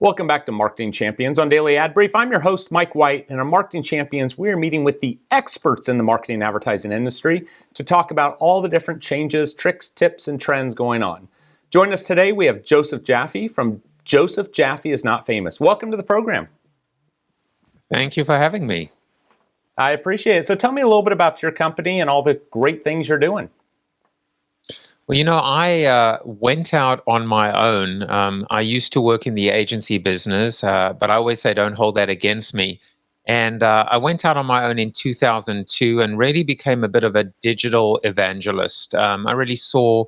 Welcome back to Marketing Champions on Daily Ad Brief. I'm your host, Mike White, and on Marketing Champions, we are meeting with the experts in the marketing and advertising industry to talk about all the different changes, tricks, tips, and trends going on. Joining us today, we have Joseph Jaffe from Joseph Jaffe is Not Famous. Welcome to the program. Thank you for having me. I appreciate it. So tell me a little bit about your company and all the great things you're doing. Well, I went out on my own. I used to work in the agency business, but I always say don't hold that against me. And I went out on my own in 2002 and really became a bit of a digital evangelist. I really saw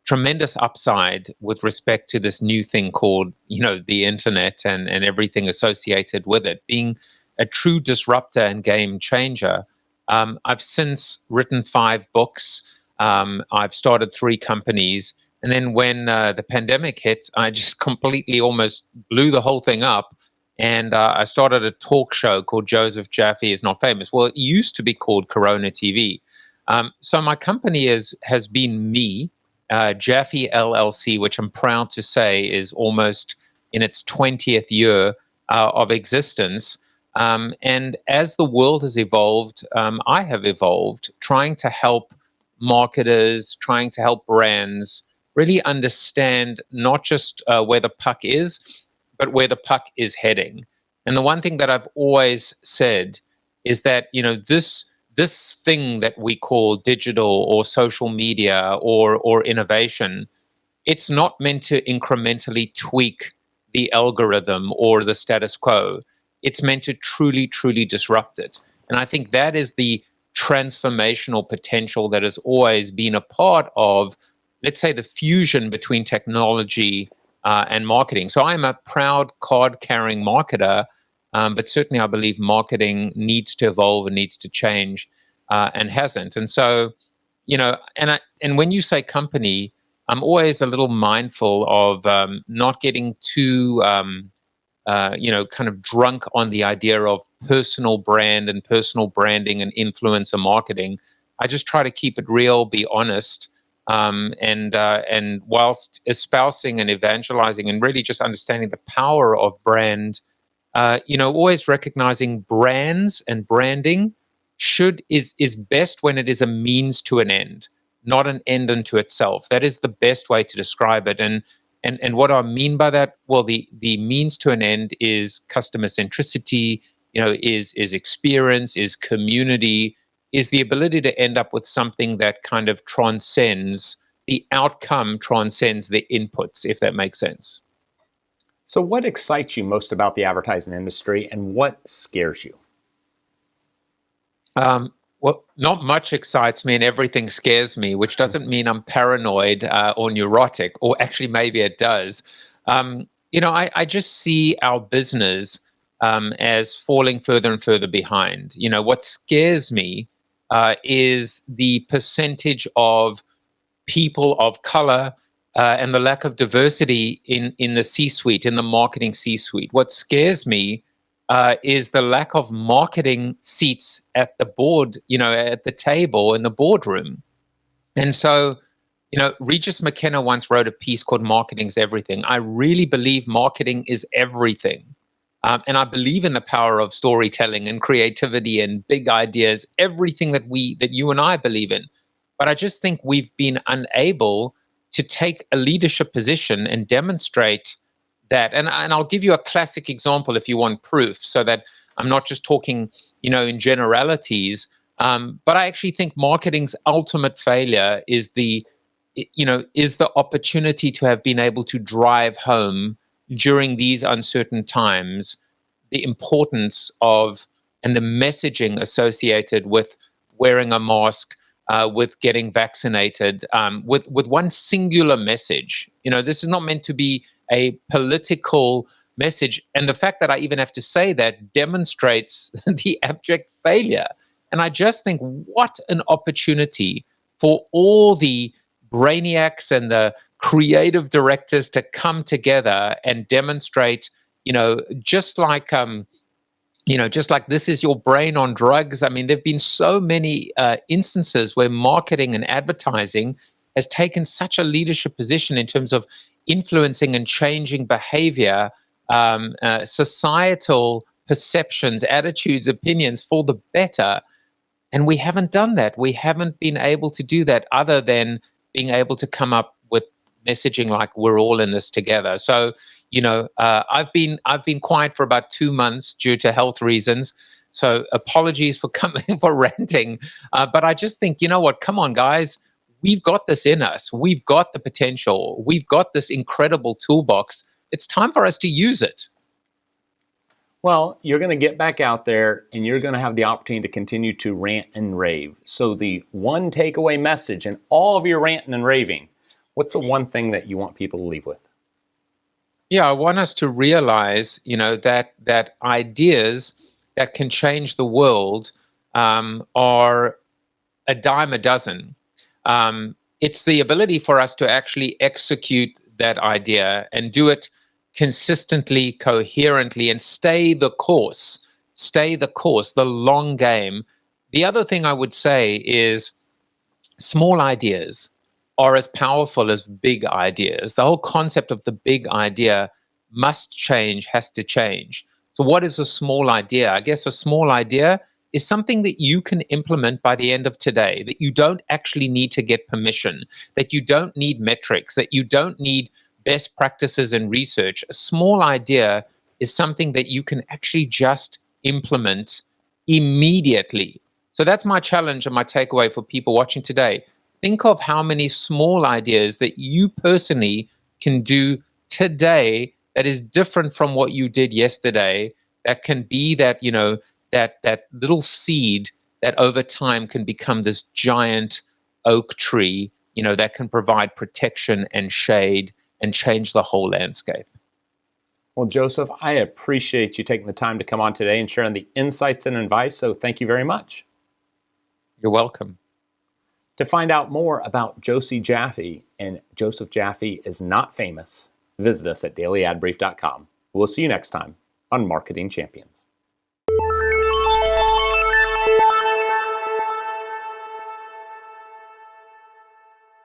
tremendous upside with respect to this new thing called, the internet and everything associated with it, being a true disruptor and game changer. I've since written 5 books. I've started 3 companies. And then when the pandemic hit, I just completely almost blew the whole thing up. And I started a talk show called Joseph Jaffe is Not Famous. Well, it used to be called Corona TV. So my company has been me, Jaffe LLC, which I'm proud to say is almost in its 20th year of existence. And as the world has evolved, I have evolved, trying to help marketers, trying to help brands really understand not just where the puck is, but where the puck is heading. And the one thing that I've always said is that, this thing that we call digital or social media or innovation, it's not meant to incrementally tweak the algorithm or the status quo. It's meant to truly, truly disrupt it. And I think that is the transformational potential that has always been a part of, let's say, the fusion between technology and marketing. So I'm a proud card-carrying marketer, but certainly I believe marketing needs to evolve and needs to change and hasn't. And so, and when you say company, I'm always a little mindful of not getting too kind of drunk on the idea of personal brand and personal branding and influencer marketing. I just try to keep it real, be honest, and whilst espousing and evangelizing and really just understanding the power of brand, always recognizing brands and branding is best when it is a means to an end, not an end unto itself. That is the best way to describe it. And what I mean by that, well, the means to an end is customer centricity, is experience, is community, is the ability to end up with something that kind of transcends the outcome, transcends the inputs, if that makes sense. So what excites you most about the advertising industry and what scares you? Well, not much excites me and everything scares me, which doesn't mean I'm paranoid or neurotic, or actually maybe it does. I just see our business as falling further and further behind. What scares me is the percentage of people of color and the lack of diversity in the C-suite, in the marketing C-suite. What scares me is the lack of marketing seats at the board, at the table in the boardroom. And so, Regis McKenna once wrote a piece called Marketing's Everything. I really believe marketing is everything. And I believe in the power of storytelling and creativity and big ideas, everything that you and I believe in. But I just think we've been unable to take a leadership position and demonstrate that. And I'll give you a classic example if you want proof, so that I'm not just talking, in generalities. But I actually think marketing's ultimate failure is the opportunity to have been able to drive home during these uncertain times the importance of and the messaging associated with wearing a mask, with getting vaccinated, with one singular message. This is not meant to be a political message. And the fact that I even have to say that demonstrates the abject failure. And I just think what an opportunity for all the brainiacs and the creative directors to come together and demonstrate, just like this is your brain on drugs. I mean, there've been so many instances where marketing and advertising has taken such a leadership position in terms of influencing and changing behavior societal perceptions, attitudes, opinions for the better. And we haven't done that. We haven't been able to do that other than being able to come up with messaging like we're all in this together. So, I've been quiet for about 2 months due to health reasons. So apologies for coming for ranting. But I just think, you know what? Come on, guys. We've got this in us. We've got the potential. We've got this incredible toolbox. It's time for us to use it. Well, you're going to get back out there and you're going to have the opportunity to continue to rant and rave. So the one takeaway message in all of your ranting and raving, what's the one thing that you want people to leave with? Yeah, I want us to realize, that ideas that can change the world are a dime a dozen. It's the ability for us to actually execute that idea and do it consistently, coherently, and stay the course, the long game. The other thing I would say is small ideas are as powerful as big ideas. The whole concept of the big idea must change, has to change. So, what is a small idea? I guess a small idea is something that you can implement by the end of today, that you don't actually need to get permission, that you don't need metrics, that you don't need best practices and research. A small idea is something that you can actually just implement immediately. So that's my challenge and my takeaway for people watching today. Think of how many small ideas that you personally can do today that is different from what you did yesterday, that can be that, that little seed that over time can become this giant oak tree, that can provide protection and shade and change the whole landscape. Well, Joseph, I appreciate you taking the time to come on today and sharing the insights and advice. So thank you very much. You're welcome. To find out more about Joseph Jaffe, and Joseph Jaffe is not famous, visit us at dailyadbrief.com. We'll see you next time on Marketing Champions.